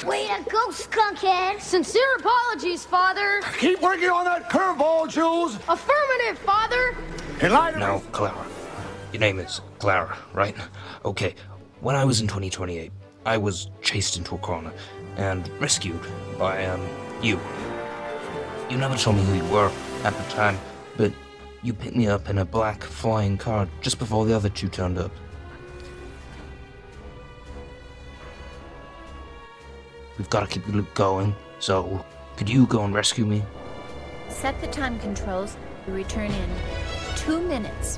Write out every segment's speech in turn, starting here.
Way to go, skunkhead! Sincere apologies, Father. Keep working on that curveball, Jules. Affirmative, Father. Enlighten Now, me. Clara. Your name is Clara, right? Okay. When I was in 2028, I was chased into a corner and rescued by, you. You never told me who you were at the time, but you picked me up in a black flying car just before the other two turned up. We've got to keep the loop going, so could you go and rescue me? Set the time controls. Return in 2 minutes.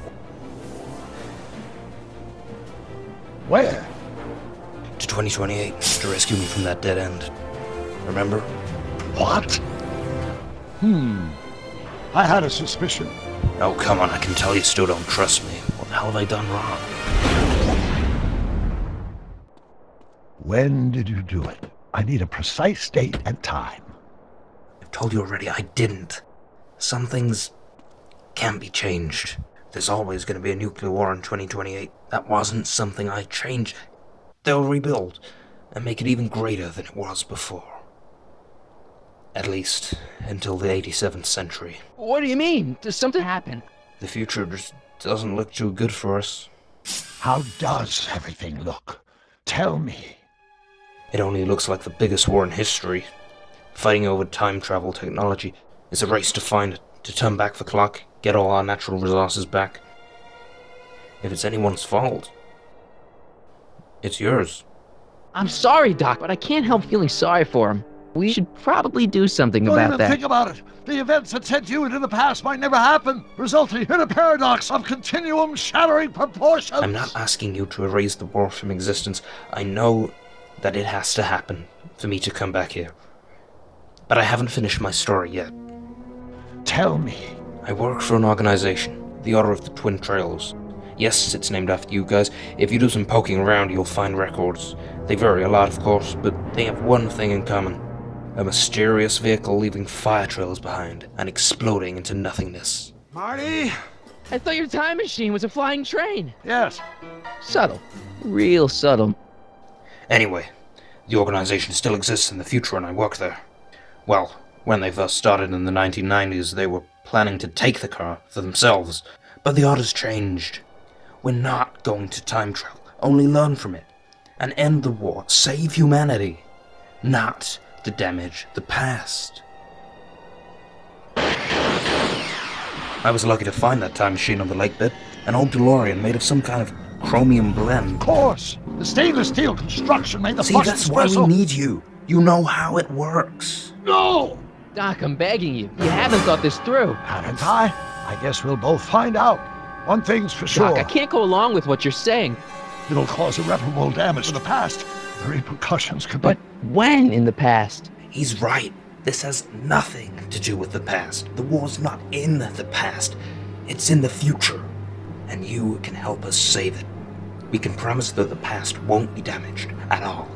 Where? To 2028 to rescue me from that dead end. Remember? What? I had a suspicion. Oh, come on, I can tell you still don't trust me. What the hell have I done wrong? When did you do it? I need a precise date and time. I've told you already, I didn't. Some things can't be changed. There's always going to be a nuclear war in 2028. That wasn't something I changed. They'll rebuild and make it even greater than it was before. At least, until the 87th century. What do you mean? Does something happen? The future just doesn't look too good for us. How does everything look? Tell me. It only looks like the biggest war in history. Fighting over time travel technology is a race to find it, to turn back the clock, get all our natural resources back. If it's anyone's fault, it's yours. I'm sorry, Doc, but I can't help feeling sorry for him. We should probably do something Don't about even that. think about it. The events that sent you into the past might never happen, resulting in a paradox of continuum shattering proportions. I'm not asking you to erase the war from existence. I know that it has to happen for me to come back here. But I haven't finished my story yet. Tell me. I work for an organization, the Order of the Twin Trails. Yes, it's named after you guys. If you do some poking around, you'll find records. They vary a lot, of course, but they have one thing in common. A mysterious vehicle leaving fire trails behind and exploding into nothingness. Marty? I thought your time machine was a flying train. Yes. Subtle. Real subtle. Anyway, the organization still exists in the future and I work there. Well, when they first started in the 1990s, they were planning to take the car for themselves. But the order's changed. We're not going to time travel, only learn from it. And end the war, save humanity. Not to damage the past. I was lucky to find that time machine on the lake bed, an old DeLorean made of some kind of chromium blend. Of course. The stainless steel construction made the See, Flush that's why Espresso. we need you. You know how it works. No! Doc, I'm begging you. You haven't thought this through. Haven't I? I guess we'll both find out. One thing's for sure. Doc, I can't go along with what you're saying. It'll cause irreparable damage to the past. The repercussions could be... But when in the past? He's right. This has nothing to do with the past. The war's not in the past. It's in the future. And you can help us save it. We can promise that the past won't be damaged at all.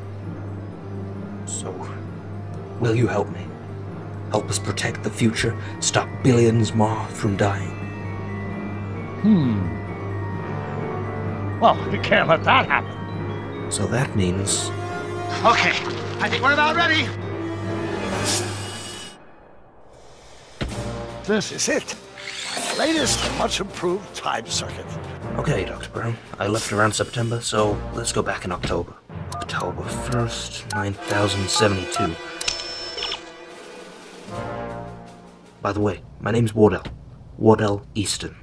So, will you help me? Help us protect the future, stop billions more from dying. Well, we can't let that happen. So that means... Okay, I think we're about ready. This is it. My latest and much improved time circuit. Okay, Dr. Brown. I left around September, so let's go back in October. October 1st, 9072. By the way, my name's Wardell. Wardell Easton.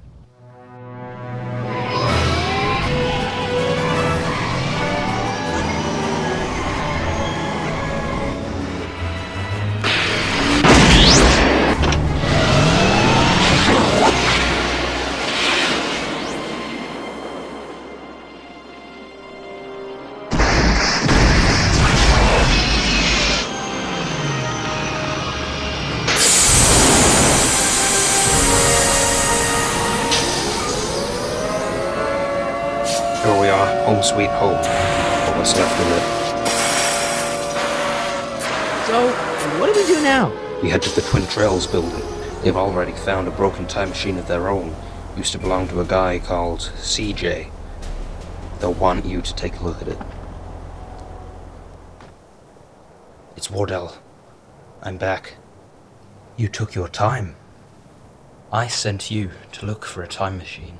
Here we are, home sweet home. What was left of it. So, what do we do now? We head to the Twin Trails building. They've already found a broken time machine of their own. Used to belong to a guy called CJ. They'll want you to take a look at it. It's Wardell. I'm back. You took your time. I sent you to look for a time machine.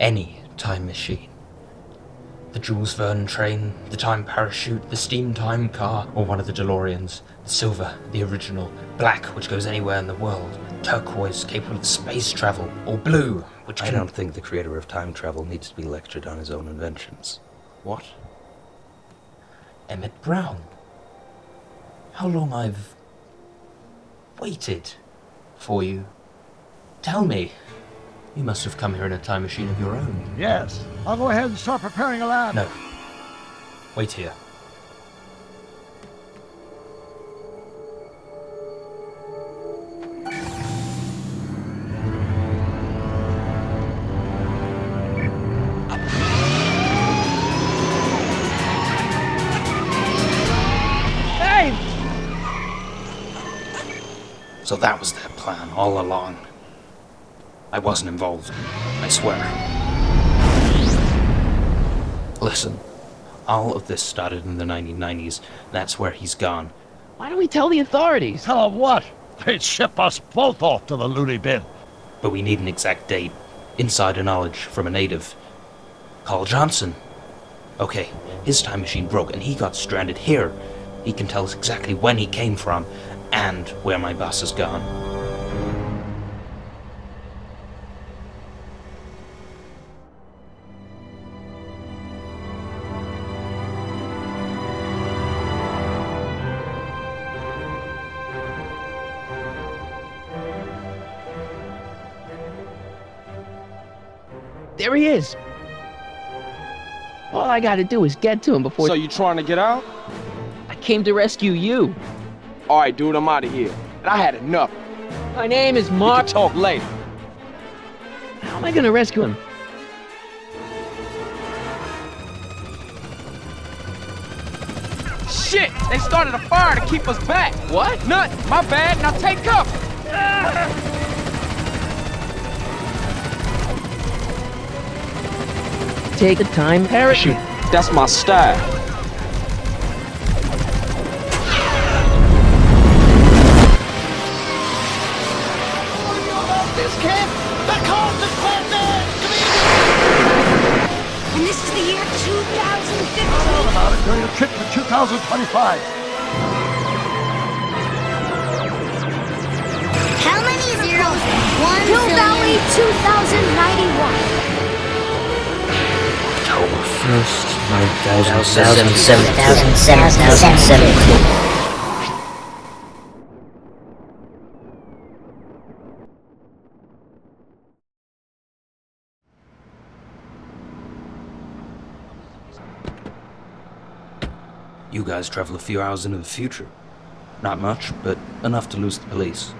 Any time machine. The Jules Verne train, the time parachute, the steam time car, or one of the DeLoreans. The silver, the original, black, which goes anywhere in the world, turquoise, capable of space travel, or blue, which can... I don't think the creator of time travel needs to be lectured on his own inventions. What? Emmett Brown? How long I've waited for you. Tell me. You must have come here in a time machine of your own. Yes. I'll go ahead and start preparing a lab. No. Wait here. So that was their plan all along. I wasn't involved, I swear. Listen, all of this started in the 1990s. That's where he's gone. Why don't we tell the authorities? Tell them what? They'd ship us both off to the loony bin. But we need an exact date. Insider knowledge from a native. Carl Johnson. Okay, his time machine broke and he got stranded here. He can tell us exactly when he came from and where my boss has gone. There he is. All I gotta do is get to him before... So you trying to get out? I came to rescue you. All right, dude, I'm out of here. And I had enough. My name is We Mark. can talk later. How am I gonna rescue him? Shit! They started a fire to keep us back. What? Nothing. My bad. Now take cover. Take the time parachute. That's my style. And this is the year 2015. About it during a trip to 2025. How many zeros? One Hill Valley zillion. 2091. October 1st, 7,772. You guys travel a few hours into the future. Not much, but enough to lose the police.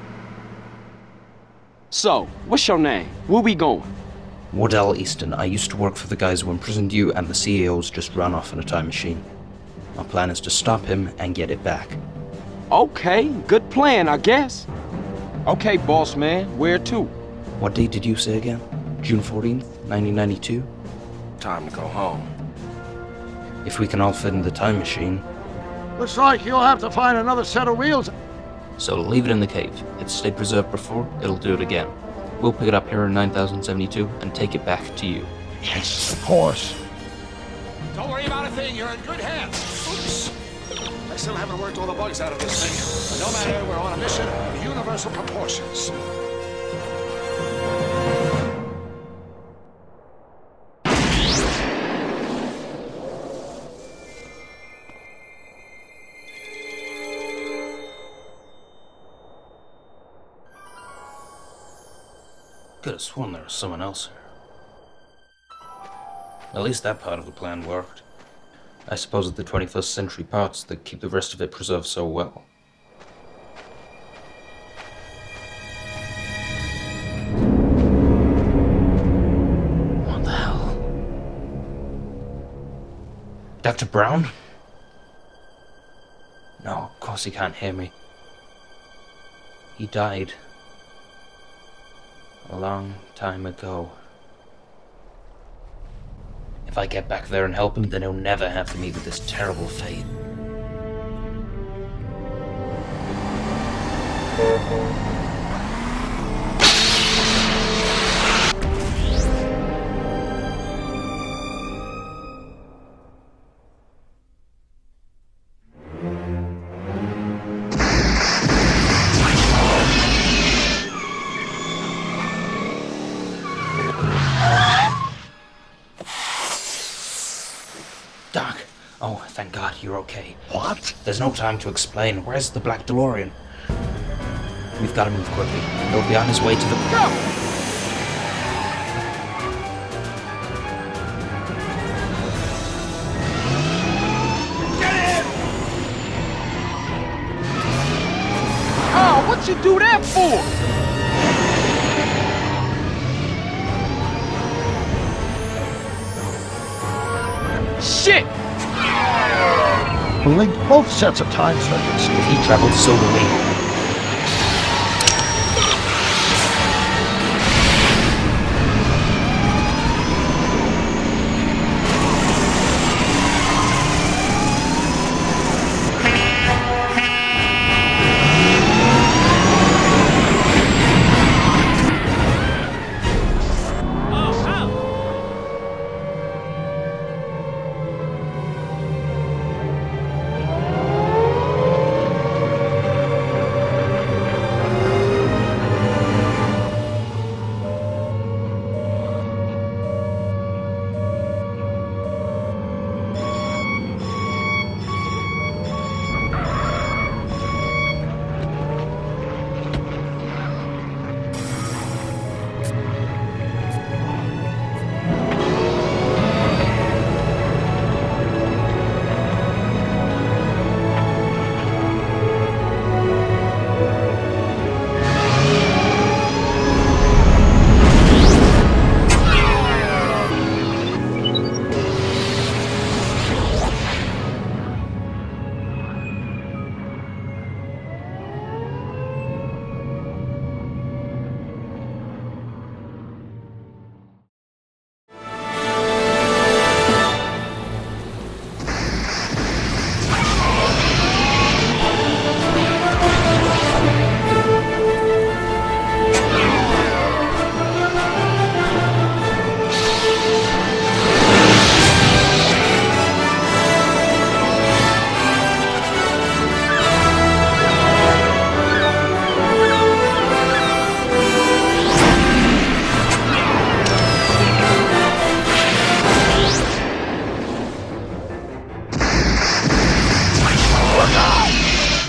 So, what's your name? Where we going? Wardell Easton, I used to work for the guys who imprisoned you, and the CEO's just run off in a time machine. My plan is to stop him and get it back. Okay, good plan, I guess. Okay, boss man, where to? What date did you say again? June 14th, 1992? Time to go home. If we can all fit in the time machine, Looks like you'll have to find another set of wheels. so leave it in the cave. It's stayed preserved before, it'll do it again. We'll pick it up here in 9072 and take it back to you. Yes, of course. Don't worry about a thing, you're in good hands. Oops. I still haven't worked all the bugs out of this thing. But no matter, we're on a mission of universal proportions. Could have sworn there was someone else here. At least that part of the plan worked. I suppose it's the 21st century parts that keep the rest of it preserved so well. What the hell? Dr. Brown? No, of course he can't hear me. He died a long time ago. If I get back there and help him, then he'll never have to meet with this terrible fate. Doc! Oh, thank God, you're okay. What? There's no time to explain. Where's the Black DeLorean? We've got to move quickly. He'll be on his way to the... Go! Oh, what you do that for? Shit! We'll link both sets of time circuits. If he traveled, so do we.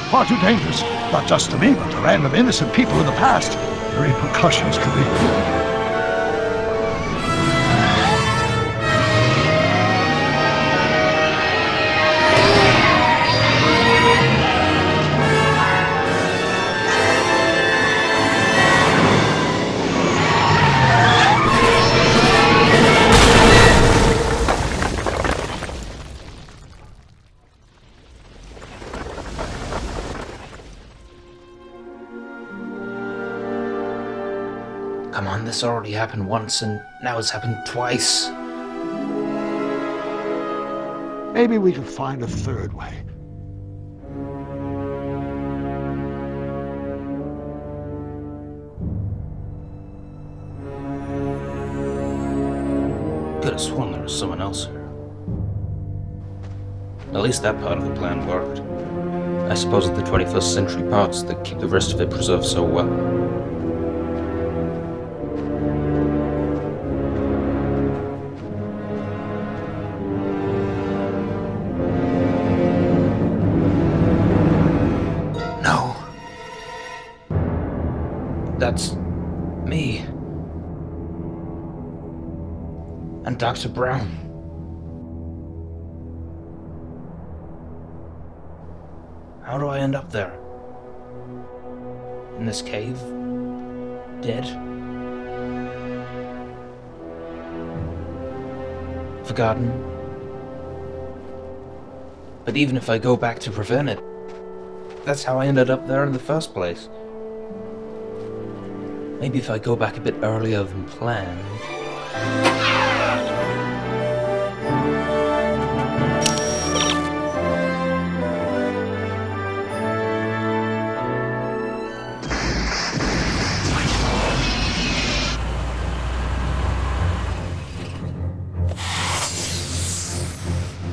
Far too dangerous, not just to me, but to random innocent people in the past. The repercussions could be... Come on, this already happened once, and now it's happened twice. Maybe we can find a third way. Could have sworn there was someone else here. At least that part of the plan worked. I suppose it's the 21st century parts that keep the rest of it preserved so well. That's me. And Dr. Brown. How do I end up there? In this cave? Dead? Forgotten? But even if I go back to prevent it, that's how I ended up there in the first place. Maybe if I go back a bit earlier than planned.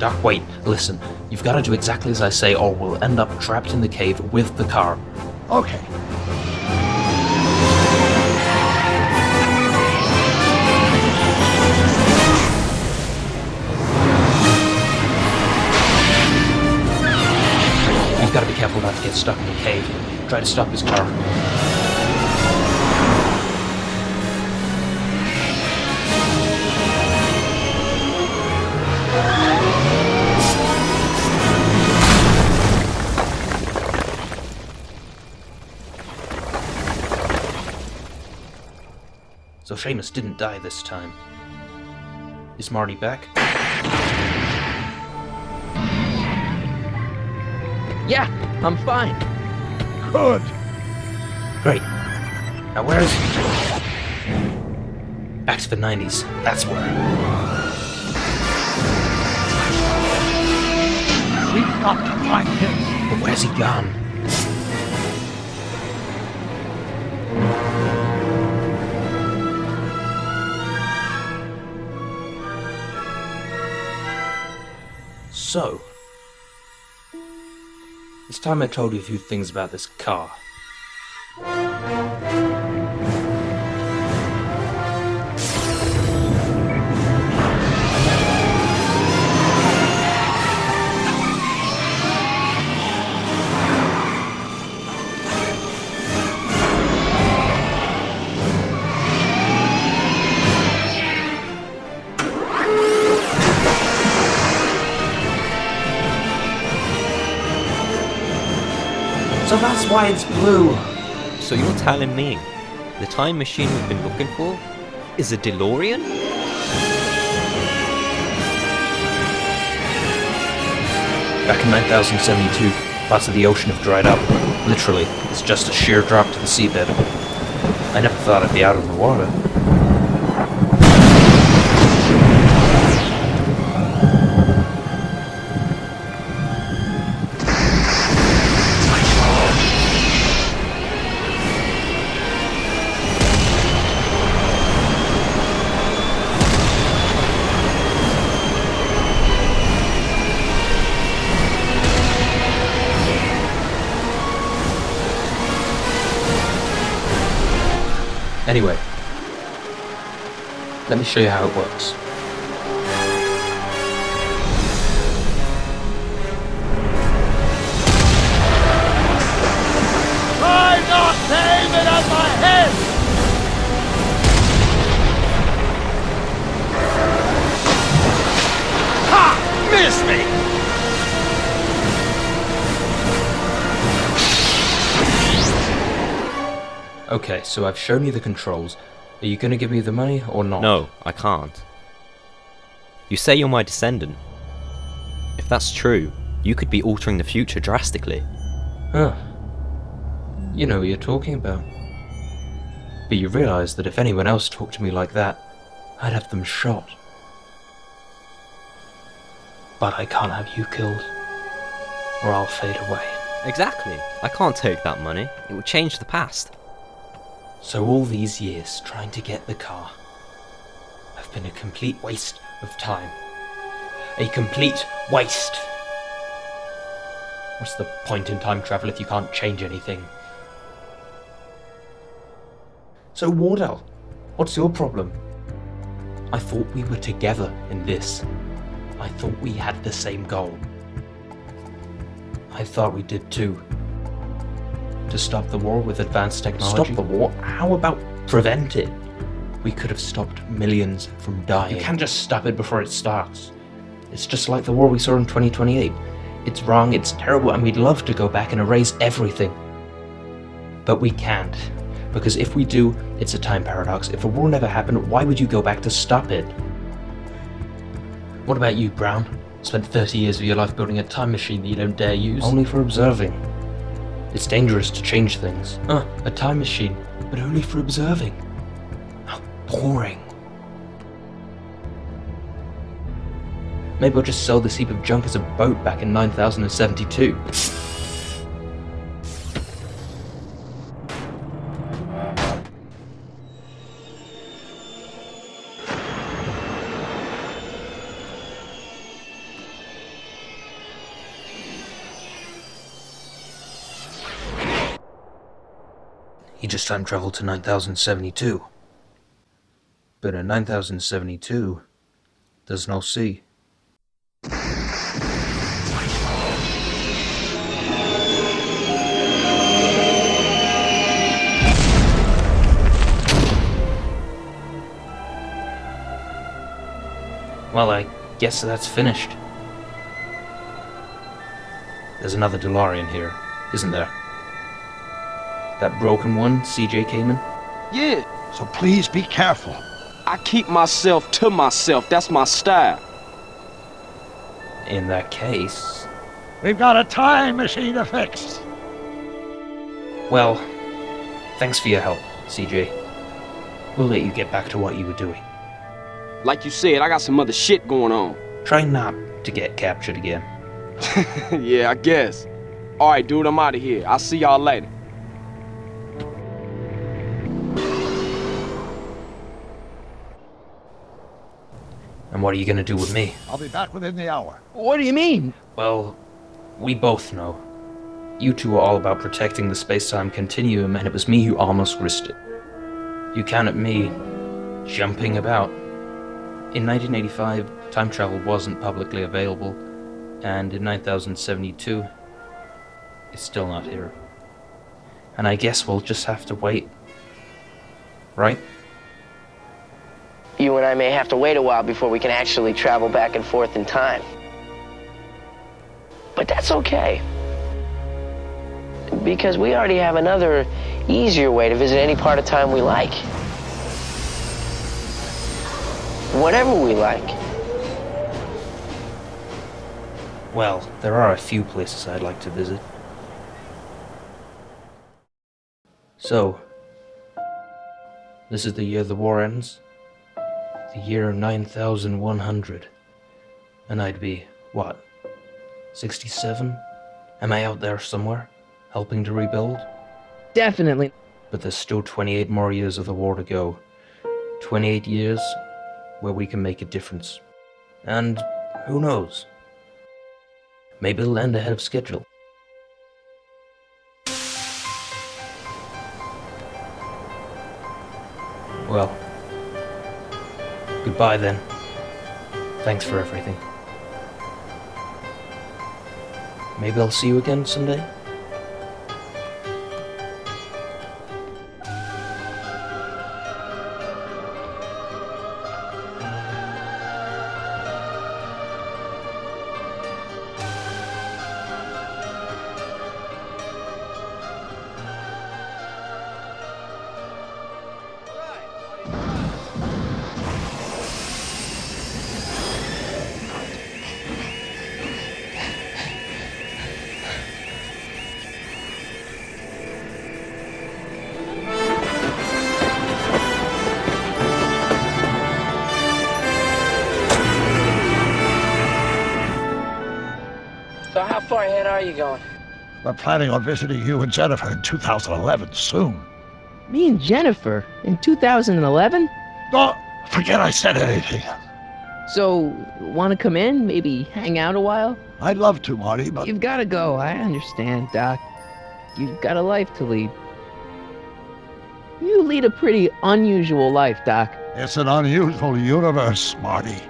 Doc, wait, listen. You've got to do exactly as I say, or we'll end up trapped in the cave with the car. Okay. You've got to be careful not to get stuck in the cave. Try to stop his car. So Seamus didn't die this time. Is Marty back? Yeah, I'm fine. Good. Great. Now where is he? Back to the 90s. That's where. We've got to find him. But where's he gone? So, it's time I told you a few things about this car. So that's why it's blue. So you're telling me the time machine we've been looking for is a DeLorean? Back in 9072, parts of the ocean have dried up. Literally, it's just a sheer drop to the seabed. I never thought I'd be out of the water. Anyway, let me show you how it works. Try not to aim it at my head! Ha! Missed me! Okay, so I've shown you the controls. Are you gonna give me the money or not? No, I can't. You say you're my descendant. If that's true, you could be altering the future drastically. Huh. You know what you're talking about. But you realize that if anyone else talked to me like that, I'd have them shot. But I can't have you killed, or I'll fade away. Exactly. I can't take that money. It would change the past. So all these years trying to get the car have been a complete waste of time. A complete waste. What's the point in time travel if you can't change anything? So Wardell, what's your problem? I thought we were together in this. I thought we had the same goal. I thought we did too. To stop the war with advanced technology. Stop the war? How about prevent it? We could have stopped millions from dying. You can't just stop it before it starts. It's just like the war we saw in 2028. It's wrong, it's terrible, and we'd love to go back and erase everything. But we can't. Because if we do, it's a time paradox. If a war never happened, why would you go back to stop it? What about you, Brown? Spent 30 years of your life building a time machine that you don't dare use? Only for observing. It's dangerous to change things. A time machine, but only for observing. How boring. Maybe I'll just sell this heap of junk as a boat back in 9072. He just time traveled to 9072. But in 9072, there's no sea. Well, I guess that's finished. There's another DeLorean here, isn't there? That broken one CJ came in? Yeah, So please be careful. I keep myself to myself. That's my style. In that case... We've got a time machine to fix. Well, thanks for your help, CJ. We'll let you get back to what you were doing. Like you said, I got some other shit going on. Try not to get captured again. Yeah, I guess. Alright, dude, I'm out of here. I'll see y'all later. And what are you gonna do with me? I'll be back within the hour. What do you mean? Well, we both know. You two were all about protecting the space-time continuum, and it was me who almost risked it. You count at me jumping about. In 1985, time travel wasn't publicly available, and in 9072, it's still not here. And I guess we'll just have to wait. Right? You and I may have to wait a while before we can actually travel back and forth in time. But that's okay. Because we already have another, easier way to visit any part of time we like. Whatever we like. Well, there are a few places I'd like to visit. So, this is the year the war ends? The year 9100. And I'd be, what, 67? Am I out there somewhere, helping to rebuild? Definitely. But there's still 28 more years of the war to go. 28 years where we can make a difference. And who knows? Maybe it'll end ahead of schedule. Well, goodbye then. Thanks for everything. Maybe I'll see you again someday? So how far ahead are you going? We're planning on visiting you and Jennifer in 2011 soon. Me and Jennifer in 2011? Oh, forget I said anything. So, want to come in? Maybe hang out a while? I'd love to, Marty, but You've got to go. I understand, Doc. You've got a life to lead. You lead a pretty unusual life, Doc. it's an unusual universe, Marty.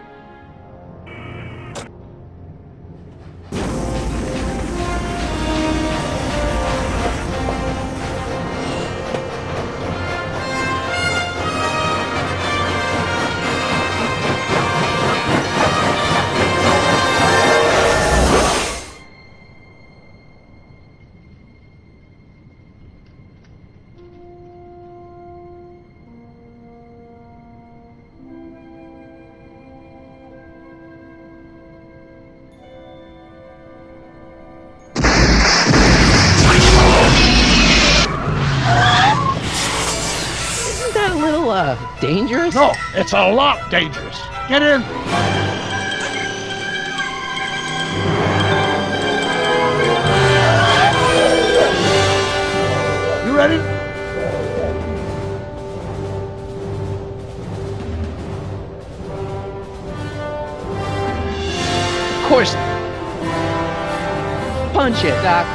Isn't that a little, dangerous? No, it's a lot dangerous. Get in. You ready? Of course. Punch it, Doc.